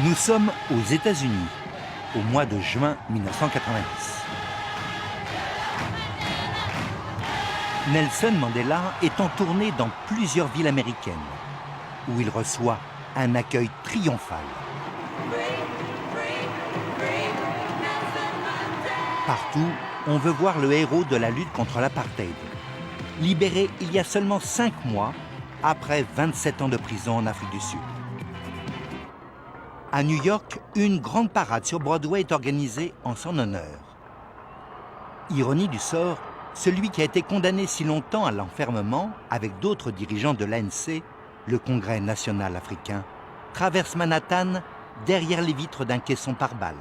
Nous sommes aux États-Unis, au mois de juin 1990. Nelson Mandela est en tournée dans plusieurs villes américaines, où il reçoit un accueil triomphal. Partout, on veut voir le héros de la lutte contre l'apartheid, libéré il y a seulement 5 mois, après 27 ans de prison en Afrique du Sud. À New York, une grande parade sur Broadway est organisée en son honneur. Ironie du sort, celui qui a été condamné si longtemps à l'enfermement avec d'autres dirigeants de l'ANC, le Congrès national africain, traverse Manhattan derrière les vitres d'un caisson par balle.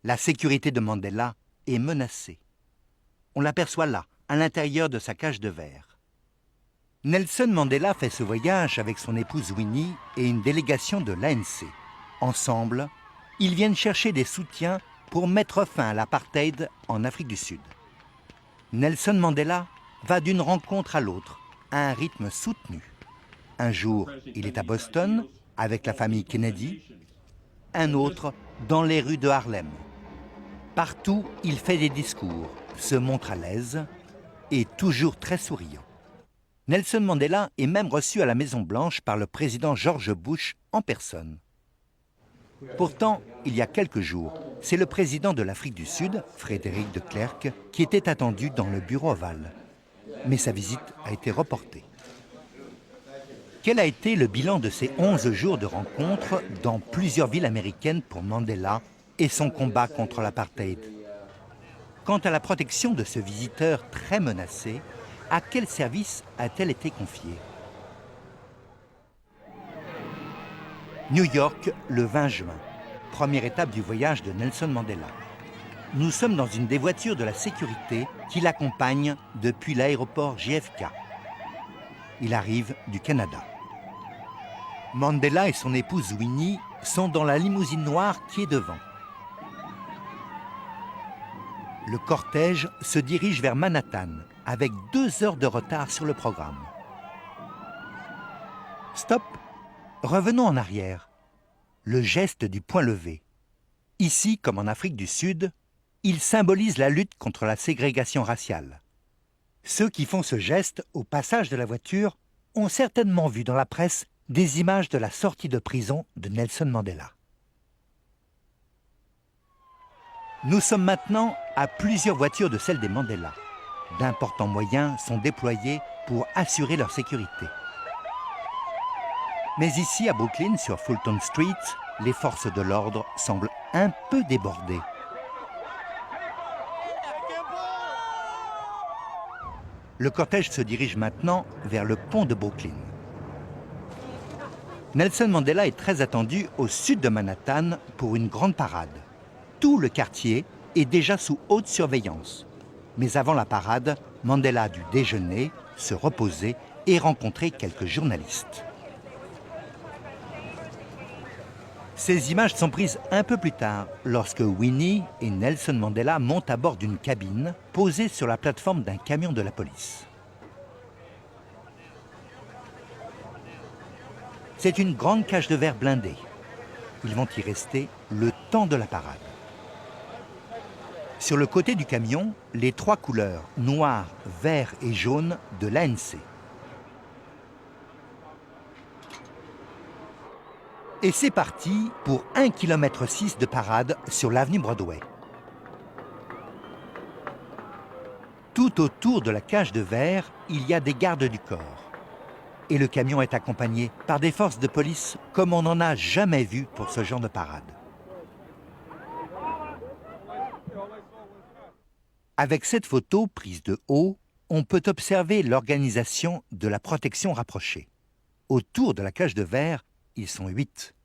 La sécurité de Mandela est menacée. On l'aperçoit là, à l'intérieur de sa cage de verre. Nelson Mandela fait ce voyage avec son épouse Winnie et une délégation de l'ANC. Ensemble, ils viennent chercher des soutiens pour mettre fin à l'apartheid en Afrique du Sud. Nelson Mandela va d'une rencontre à l'autre, à un rythme soutenu. Un jour, il est à Boston avec la famille Kennedy, un autre dans les rues de Harlem. Partout, il fait des discours, se montre à l'aise et toujours très souriant. Nelson Mandela est même reçu à la Maison-Blanche par le président George Bush en personne. Pourtant, il y a quelques jours, c'est le président de l'Afrique du Sud, Frédéric de Klerk, qui était attendu dans le bureau ovale. Mais sa visite a été reportée. Quel a été le bilan de ces 11 jours de rencontres dans plusieurs villes américaines pour Mandela et son combat contre l'apartheid? Quant à la protection de ce visiteur très menacé, à quel service a-t-elle été confiée? New York, le 20 juin, première étape du voyage de Nelson Mandela. Nous sommes dans une des voitures de la sécurité qui l'accompagne depuis l'aéroport JFK. Il arrive du Canada. Mandela et son épouse Winnie sont dans la limousine noire qui est devant. Le cortège se dirige vers Manhattan avec 2 heures de retard sur le programme. Stop! Revenons en arrière. Le geste du poing levé. Ici, comme en Afrique du Sud, il symbolise la lutte contre la ségrégation raciale. Ceux qui font ce geste au passage de la voiture ont certainement vu dans la presse des images de la sortie de prison de Nelson Mandela. Nous sommes maintenant à plusieurs voitures de celles des Mandela. D'importants moyens sont déployés pour assurer leur sécurité. Mais ici, à Brooklyn, sur Fulton Street, les forces de l'ordre semblent un peu débordées. Le cortège se dirige maintenant vers le pont de Brooklyn. Nelson Mandela est très attendu au sud de Manhattan pour une grande parade. Tout le quartier est déjà sous haute surveillance. Mais avant la parade, Mandela a dû déjeuner, se reposer et rencontrer quelques journalistes. Ces images sont prises un peu plus tard, lorsque Winnie et Nelson Mandela montent à bord d'une cabine posée sur la plateforme d'un camion de la police. C'est une grande cage de verre blindée. Ils vont y rester le temps de la parade. Sur le côté du camion, les 3 couleurs, noir, vert et jaune, de l'ANC. Et c'est parti pour 1,6 km de parade sur l'avenue Broadway. Tout autour de la cage de verre, il y a des gardes du corps. Et le camion est accompagné par des forces de police comme on n'en a jamais vu pour ce genre de parade. Avec cette photo prise de haut, on peut observer l'organisation de la protection rapprochée. Autour de la cage de verre, ils sont 8.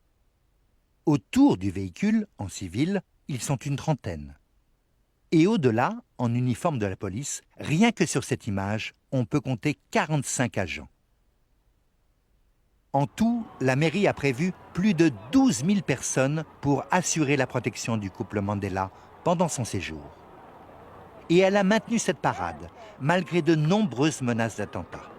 Autour du véhicule, en civil, ils sont une 30aine. Et au-delà, en uniforme de la police, rien que sur cette image, on peut compter 45 agents. En tout, la mairie a prévu plus de 12 000 personnes pour assurer la protection du couple Mandela pendant son séjour. Et elle a maintenu cette parade, malgré de nombreuses menaces d'attentats.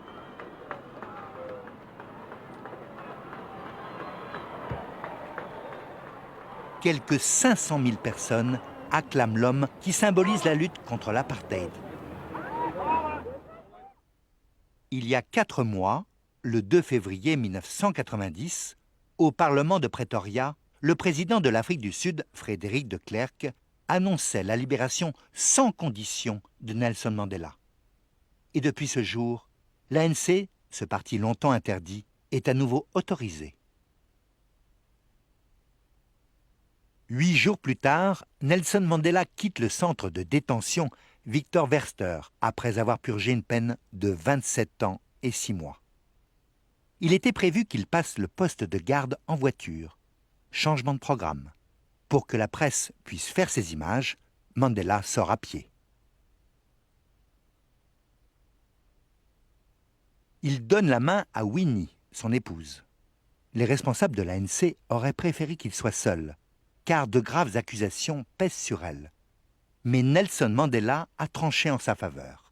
Quelques 500 000 personnes acclament l'homme qui symbolise la lutte contre l'apartheid. Il y a 4 mois, le 2 février 1990, au Parlement de Pretoria, le président de l'Afrique du Sud, Frédéric de Klerk, annonçait la libération sans condition de Nelson Mandela. Et depuis ce jour, l'ANC, ce parti longtemps interdit, est à nouveau autorisé. 8 jours plus tard, Nelson Mandela quitte le centre de détention Victor Verster après avoir purgé une peine de 27 ans et 6 mois. Il était prévu qu'il passe le poste de garde en voiture. Changement de programme. Pour que la presse puisse faire ses images, Mandela sort à pied. Il donne la main à Winnie, son épouse. Les responsables de l'ANC auraient préféré qu'il soit seul, car de graves accusations pèsent sur elle. Mais Nelson Mandela a tranché en sa faveur.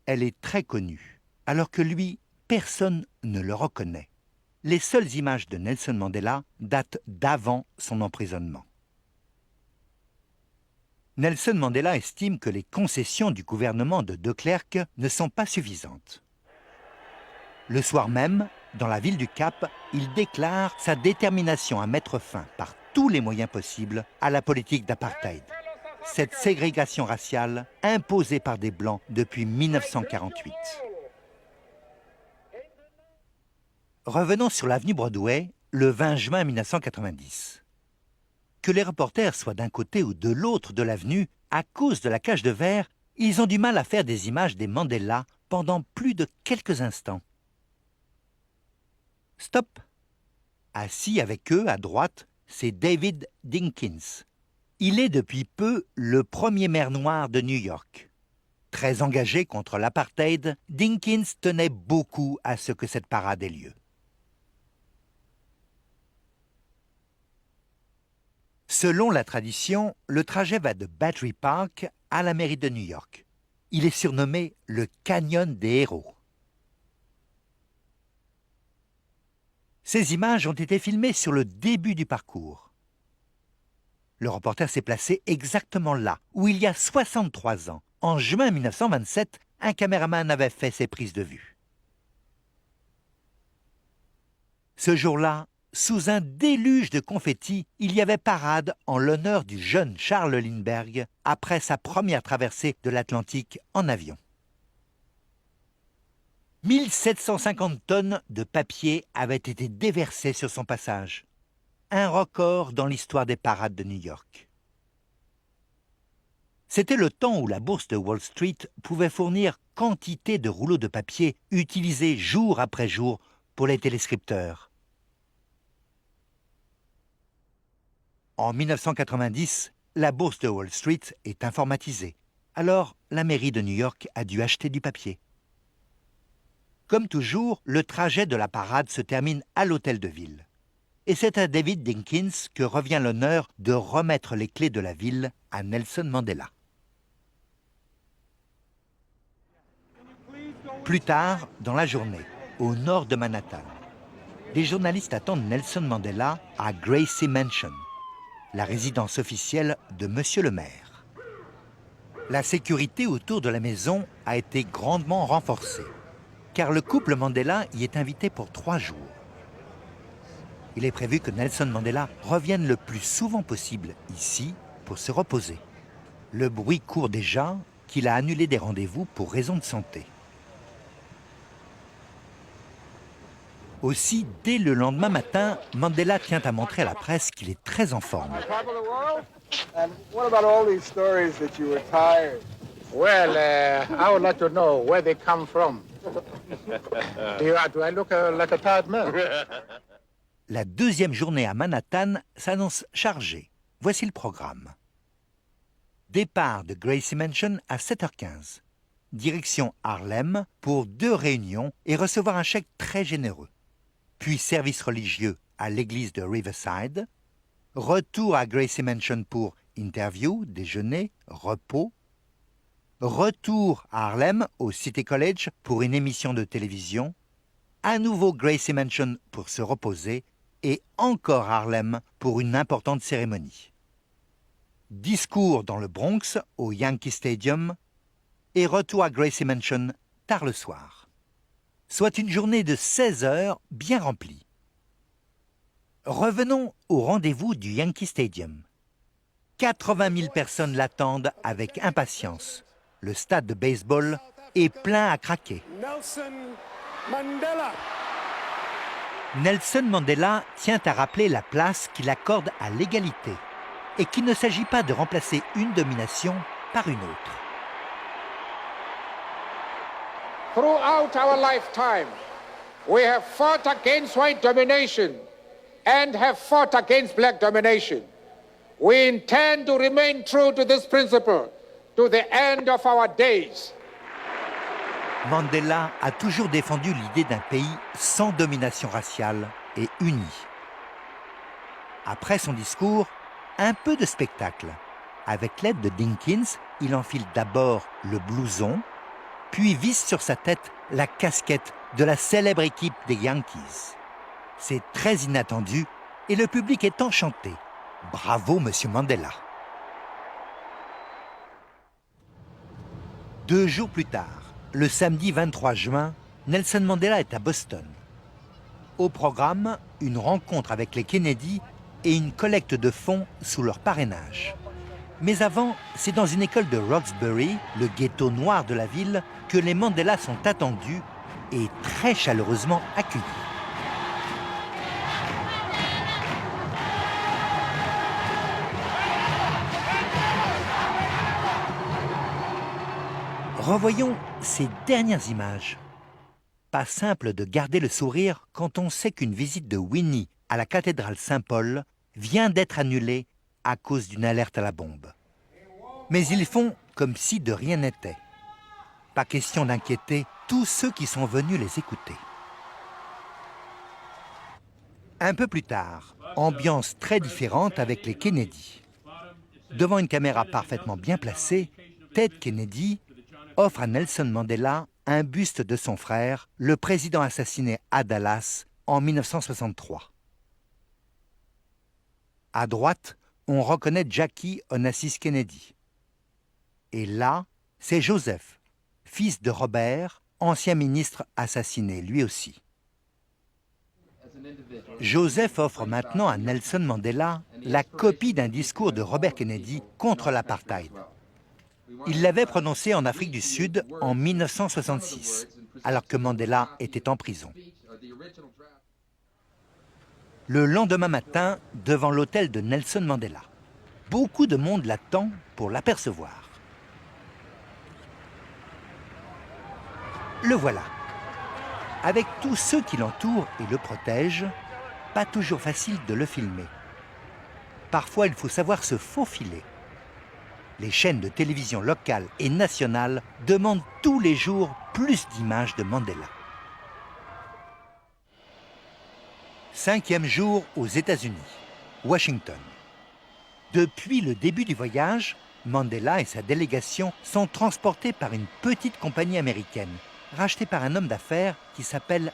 Elle est très connue, alors que lui, personne ne le reconnaît. Les seules images de Nelson Mandela datent d'avant son emprisonnement. Nelson Mandela estime que les concessions du gouvernement de De Klerk ne sont pas suffisantes. Le soir même, dans la ville du Cap, il déclare sa détermination à mettre fin par tous les moyens possibles à la politique d'apartheid. Cette ségrégation raciale imposée par des Blancs depuis 1948. Revenons sur l'avenue Broadway, le 20 juin 1990. Que les reporters soient d'un côté ou de l'autre de l'avenue, à cause de la cage de verre, ils ont du mal à faire des images des Mandela pendant plus de quelques instants. Stop! Assis avec eux, à droite, c'est David Dinkins. Il est depuis peu le premier maire noir de New York. Très engagé contre l'apartheid, Dinkins tenait beaucoup à ce que cette parade ait lieu. Selon la tradition, le trajet va de Battery Park à la mairie de New York. Il est surnommé le Canyon des héros. Ces images ont été filmées sur le début du parcours. Le reporter s'est placé exactement là, où il y a 63 ans, en juin 1927, un caméraman avait fait ses prises de vue. Ce jour-là, sous un déluge de confettis, il y avait parade en l'honneur du jeune Charles Lindbergh après sa première traversée de l'Atlantique en avion. 1750 tonnes de papier avaient été déversées sur son passage. Un record dans l'histoire des parades de New York. C'était le temps où la bourse de Wall Street pouvait fournir quantité de rouleaux de papier utilisés jour après jour pour les téléscripteurs. En 1990, la bourse de Wall Street est informatisée. Alors, la mairie de New York a dû acheter du papier. Comme toujours, le trajet de la parade se termine à l'hôtel de ville. Et c'est à David Dinkins que revient l'honneur de remettre les clés de la ville à Nelson Mandela. Plus tard, dans la journée, au nord de Manhattan, les journalistes attendent Nelson Mandela à Gracie Mansion, la résidence officielle de Monsieur le maire. La sécurité autour de la maison a été grandement renforcée, car le couple Mandela y est invité pour 3 jours. Il est prévu que Nelson Mandela revienne le plus souvent possible ici pour se reposer. Le bruit court déjà qu'il a annulé des rendez-vous pour raison de santé. Aussi, dès le lendemain matin, Mandela tient à montrer à la presse qu'il est très en forme. Well, I would like to know where they come from. Do I look like a tired man? La deuxième journée à Manhattan s'annonce chargée. Voici le programme. Départ de Gracie Mansion à 7h15. Direction Harlem pour 2 réunions et recevoir un chèque très généreux. Puis service religieux à l'église de Riverside. Retour à Gracie Mansion pour interview, déjeuner, repos. Retour à Harlem au City College pour une émission de télévision. À nouveau Gracie Mansion pour se reposer et encore à Harlem pour une importante cérémonie. Discours dans le Bronx, au Yankee Stadium, et retour à Gracie Mansion tard le soir. Soit une journée de 16 heures bien remplie. Revenons au rendez-vous du Yankee Stadium. 80 000 personnes l'attendent avec impatience. Le stade de baseball est plein à craquer. Nelson Mandela tient à rappeler la place qu'il accorde à l'égalité et qu'il ne s'agit pas de remplacer une domination par une autre. Throughout our lifetime, we have fought against white domination and have fought against black domination. We intend to remain true to this principle to the end of our days. Mandela a toujours défendu l'idée d'un pays sans domination raciale et uni. Après son discours, un peu de spectacle. Avec l'aide de Dinkins, il enfile d'abord le blouson, puis visse sur sa tête la casquette de la célèbre équipe des Yankees. C'est très inattendu et le public est enchanté. Bravo, Monsieur Mandela. 2 jours plus tard, le samedi 23 juin, Nelson Mandela est à Boston. Au programme, une rencontre avec les Kennedy et une collecte de fonds sous leur parrainage. Mais avant, c'est dans une école de Roxbury, le ghetto noir de la ville, que les Mandela sont attendus et très chaleureusement accueillis. Revoyons ces dernières images. Pas simple de garder le sourire quand on sait qu'une visite de Winnie à la cathédrale Saint-Paul vient d'être annulée à cause d'une alerte à la bombe. Mais ils font comme si de rien n'était. Pas question d'inquiéter tous ceux qui sont venus les écouter. Un peu plus tard, ambiance très différente avec les Kennedy. Devant une caméra parfaitement bien placée, Ted Kennedy offre à Nelson Mandela un buste de son frère, le président assassiné à Dallas en 1963. À droite, on reconnaît Jackie Onassis Kennedy. Et là, c'est Joseph, fils de Robert, ancien ministre assassiné lui aussi. Joseph offre maintenant à Nelson Mandela la copie d'un discours de Robert Kennedy contre l'apartheid. Il l'avait prononcé en Afrique du Sud en 1966, alors que Mandela était en prison. Le lendemain matin, devant l'hôtel de Nelson Mandela, beaucoup de monde l'attend pour l'apercevoir. Le voilà. Avec tous ceux qui l'entourent et le protègent, pas toujours facile de le filmer. Parfois, il faut savoir se faufiler. Les chaînes de télévision locales et nationales demandent tous les jours plus d'images de Mandela. 5e jour aux États-Unis, Washington. Depuis le début du voyage, Mandela et sa délégation sont transportés par une petite compagnie américaine, rachetée par un homme d'affaires qui s'appelle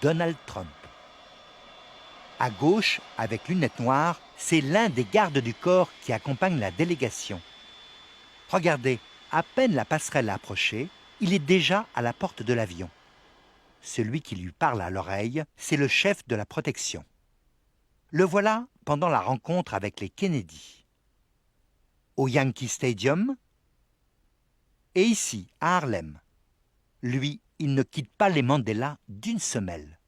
Donald Trump. À gauche, avec lunettes noires, c'est l'un des gardes du corps qui accompagne la délégation. Regardez, à peine la passerelle approchée, il est déjà à la porte de l'avion. Celui qui lui parle à l'oreille, c'est le chef de la protection. Le voilà pendant la rencontre avec les Kennedy. Au Yankee Stadium et ici, à Harlem. Lui, il ne quitte pas les Mandela d'une semelle.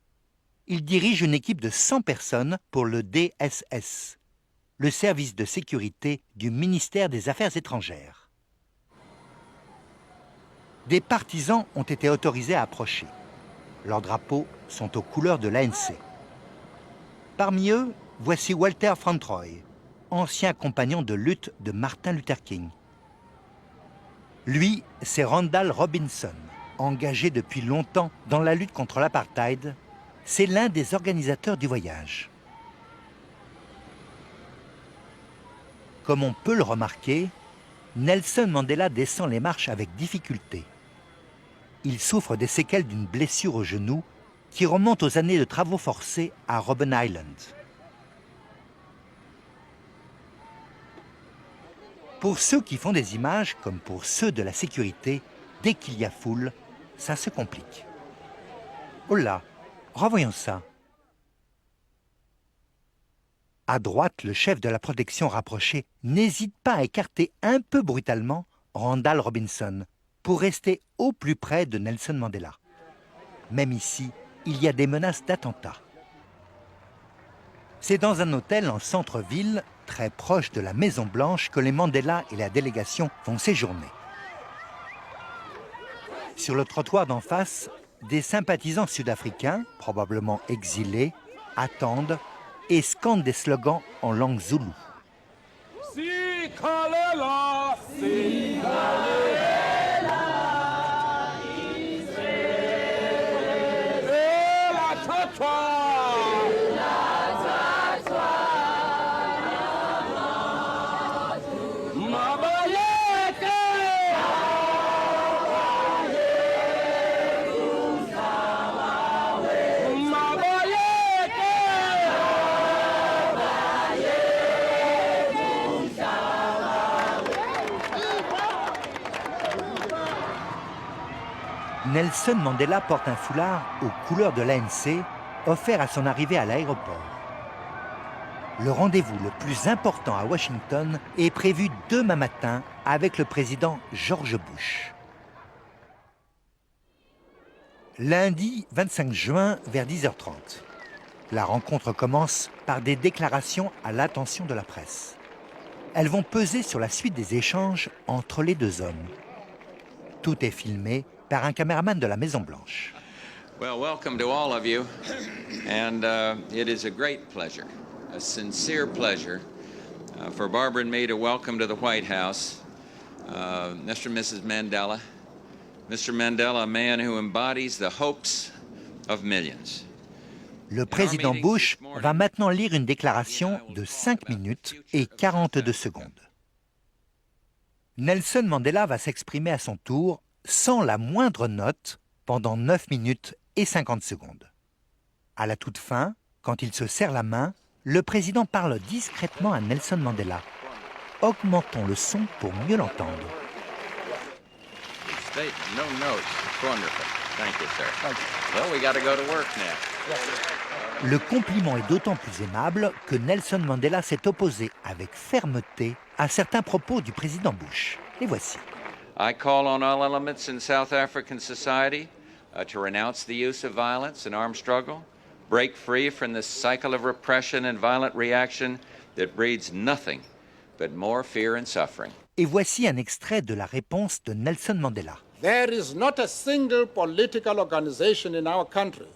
Il dirige une équipe de 100 personnes pour le DSS, le service de sécurité du ministère des Affaires étrangères. Des partisans ont été autorisés à approcher. Leurs drapeaux sont aux couleurs de l'ANC. Parmi eux, voici Walter Fauntroy, ancien compagnon de lutte de Martin Luther King. Lui, c'est Randall Robinson, engagé depuis longtemps dans la lutte contre l'apartheid. C'est l'un des organisateurs du voyage. Comme on peut le remarquer, Nelson Mandela descend les marches avec difficulté. Il souffre des séquelles d'une blessure au genou qui remonte aux années de travaux forcés à Robben Island. Pour ceux qui font des images, comme pour ceux de la sécurité, dès qu'il y a foule, ça se complique. Oh là, revoyons ça. À droite, le chef de la protection rapprochée n'hésite pas à écarter un peu brutalement Randall Robinson pour rester au plus près de Nelson Mandela. Même ici, il y a des menaces d'attentat. C'est dans un hôtel en centre-ville, très proche de la Maison Blanche, que les Mandela et la délégation vont séjourner. Sur le trottoir d'en face, des sympathisants sud-africains, probablement exilés, attendent et scandent des slogans en langue zoulou. Sikhalela, Sikhalela, Israel, Elathathwa, Mabayeke, Nelson Mandela porte un foulard aux couleurs de l'ANC, offert à son arrivée à l'aéroport. Le rendez-vous le plus important à Washington est prévu demain matin avec le président George Bush. Lundi 25 juin vers 10h30. La rencontre commence par des déclarations à l'attention de la presse. Elles vont peser sur la suite des échanges entre les deux hommes. Tout est filmé par un caméraman de la Maison Blanche. Well, welcome to all of you, and it is a great pleasure, a sincere pleasure, for Barbara and me to welcome to the White House Mr. and Mrs. Mandela. Mr. Mandela, a man who embodies the hopes of millions. Le président Bush va maintenant lire une déclaration de 5 minutes et 42 secondes. Nelson Mandela va s'exprimer à son tour sans la moindre note pendant 9 minutes et 50 secondes. À la toute fin, quand il se serre la main, le président parle discrètement à Nelson Mandela. Augmentons le son pour mieux l'entendre. No notes. Wonderful. Thank you, sir. Well, we got to go to work now. Le compliment est d'autant plus aimable que Nelson Mandela s'est opposé avec fermeté à certains propos du président Bush. Les voici. I call on all elements in South African society to renounce the use of violence and armed struggle, break free from this cycle of repression and violent reaction that breeds nothing but more fear and suffering. Et voici un extrait de la réponse de Nelson Mandela. There is not a single political organization in our country,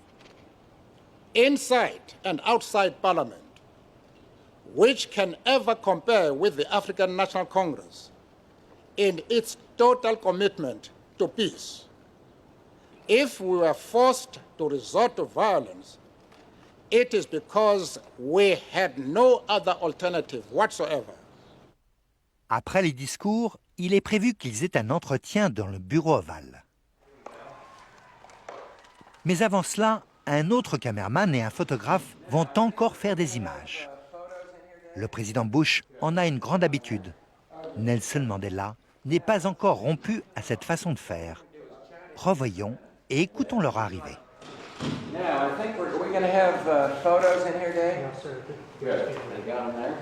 inside and outside Parliament, which can ever compare with the African National Congress in its total commitment to peace. If we were forced to resort to violence, it is because we had no other alternative whatsoever. Après les discours, il est prévu qu'ils aient un entretien dans le bureau ovale. Mais avant cela, un autre caméraman et un photographe vont encore faire des images. Le président Bush en a une grande habitude. Nelson Mandela n'est pas encore rompu à cette façon de faire. Revoyons et écoutons leur arrivée. Now, I think we're going to have photos in here, Dave? Yes, sir. Good. They got them there?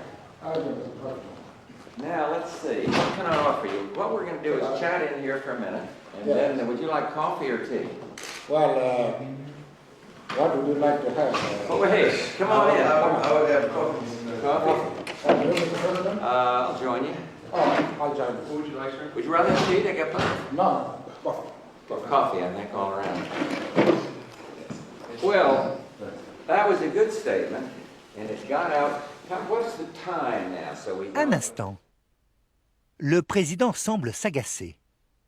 Now, let's see. What can I offer you? What we're going to do is chat in here for a minute. And then, would you like coffee or tea? Well, what would you like to have? Oh, hey, come on in. I would have coffee. Coffee? Mr. President? I'll join you. Oh, I'll join you. What would you like, sir? Would you rather have tea? I got plenty. No, coffee. Coffee, I think, all around. Well, that was a good statement, and it got out. What's the time now? So we. Un instant. Le président semble s'agacer.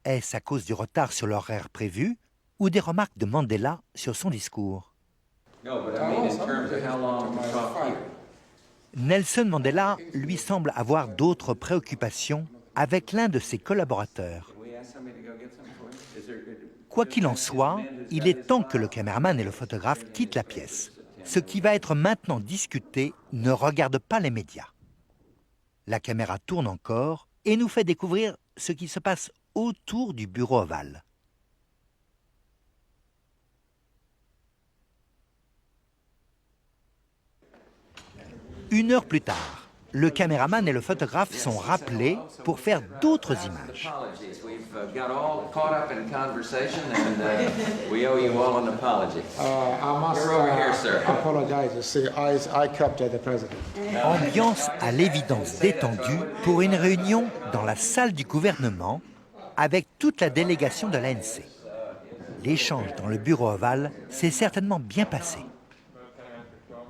Est-ce à cause du retard sur l'horaire prévu ou des remarques de Mandela sur son discours? No, but I mean in terms of how long to talk here. Nelson Mandela, lui, semble avoir d'autres préoccupations avec l'un de ses collaborateurs. Quoi qu'il en soit, il est temps que le caméraman et le photographe quittent la pièce. Ce qui va être maintenant discuté ne regarde pas les médias. La caméra tourne encore et nous fait découvrir ce qui se passe autour du bureau ovale. Une heure plus tard, le caméraman et le photographe sont rappelés pour faire d'autres images. Ambiance à l'évidence détendue pour une réunion dans la salle du gouvernement avec toute la délégation de l'ANC. L'échange dans le bureau ovale s'est certainement bien passé.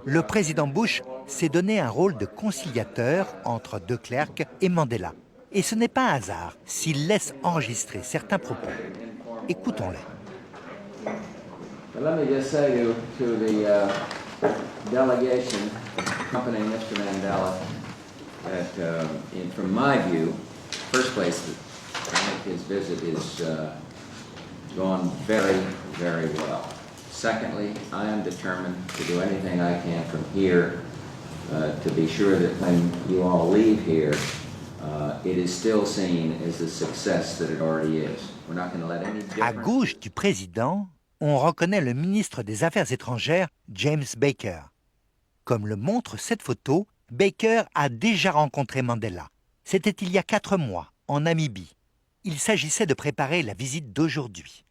Le président Bush s'est donné un rôle de conciliateur entre de Klerk et Mandela. Et ce n'est pas un hasard s'il laisse enregistrer certains propos. Écoutons-les. Let me just say to the delegation accompanying Mr. Mandela that, from my view, first place, I think his visit is gone very, very well. Secondly, I am determined to do anything I can from here to be sure that when you all leave here, it is still seen as the success that it already is. We're not going to let any difference... À gauche du président, on reconnaît le ministre des Affaires étrangères, James Baker. Comme le montre cette photo, Baker a déjà rencontré Mandela. C'était il y a 4 mois, en Namibie. Il s'agissait de préparer la visite d'aujourd'hui.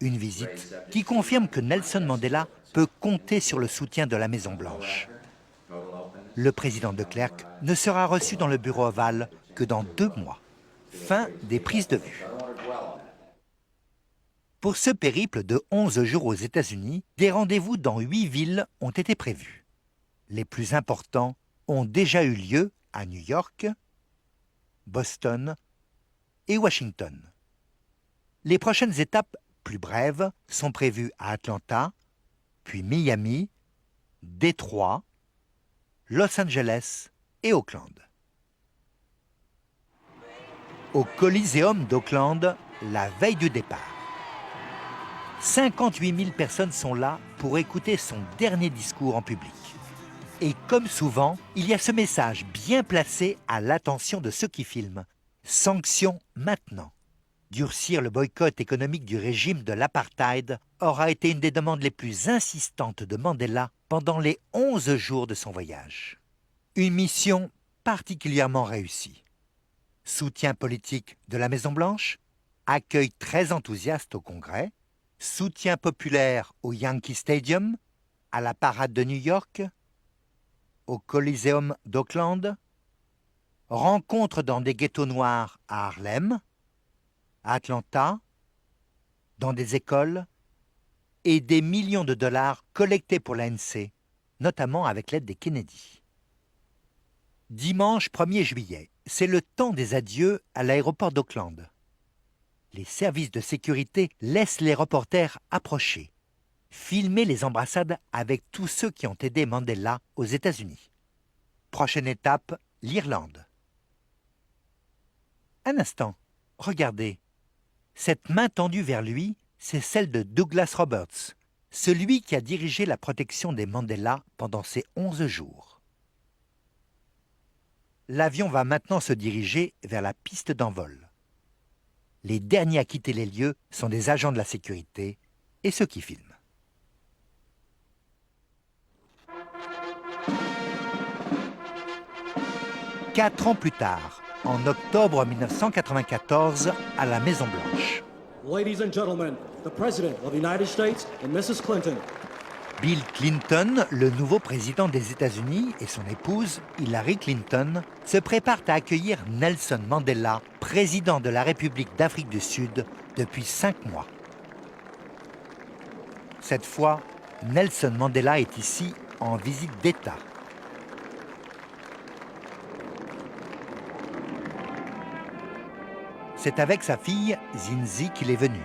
Une visite qui confirme que Nelson Mandela peut compter sur le soutien de la Maison-Blanche. Le président de Klerk ne sera reçu dans le bureau ovale que dans 2 mois. Fin des prises de vue. Pour ce périple de 11 jours aux États-Unis, des rendez-vous dans 8 villes ont été prévus. Les plus importants ont déjà eu lieu à New York, Boston et Washington. Les prochaines étapes plus brèves sont prévues à Atlanta, puis Miami, Détroit, Los Angeles et Auckland. Au Coliseum d'Auckland, la veille du départ. 58 000 personnes sont là pour écouter son dernier discours en public. Et comme souvent, il y a ce message bien placé à l'attention de ceux qui filment. Sanctions maintenant. Durcir le boycott économique du régime de l'apartheid aura été une des demandes les plus insistantes de Mandela pendant les 11 jours de son voyage. Une mission particulièrement réussie. Soutien politique de la Maison-Blanche, accueil très enthousiaste au Congrès, soutien populaire au Yankee Stadium, à la parade de New York, au Coliseum d'Auckland, rencontre dans des ghettos noirs à Harlem, à Atlanta, dans des écoles, et des millions de dollars collectés pour l'ANC, notamment avec l'aide des Kennedy. Dimanche 1er juillet, c'est le temps des adieux à l'aéroport d'Auckland. Les services de sécurité laissent les reporters approcher, filmer les embrassades avec tous ceux qui ont aidé Mandela aux États-Unis. Prochaine étape, l'Irlande. Un instant, regardez. Cette main tendue vers lui, c'est celle de Douglas Roberts, celui qui a dirigé la protection des Mandela pendant ces 11 jours. L'avion va maintenant se diriger vers la piste d'envol. Les derniers à quitter les lieux sont des agents de la sécurité et ceux qui filment. Quatre ans plus tard, en octobre 1994, à la Maison-Blanche. Ladies and gentlemen, the President of the United States and Mrs. Clinton. Bill Clinton, le nouveau président des États-Unis, et son épouse, Hillary Clinton, se préparent à accueillir Nelson Mandela, président de la République d'Afrique du Sud, depuis 5 mois. Cette fois, Nelson Mandela est ici en visite d'État. C'est avec sa fille, Zinzi, qu'il est venu.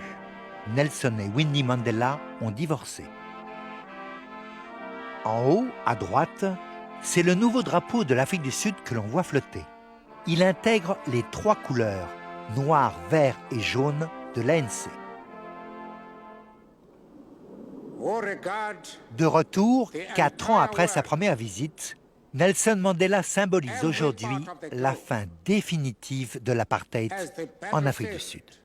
Nelson et Winnie Mandela ont divorcé. En haut, à droite, c'est le nouveau drapeau de l'Afrique du Sud que l'on voit flotter. Il intègre les 3 couleurs, noir, vert et jaune, de l'ANC. De retour, 4 ans après sa première visite, Nelson Mandela symbolise aujourd'hui la fin définitive de l'apartheid en Afrique du Sud.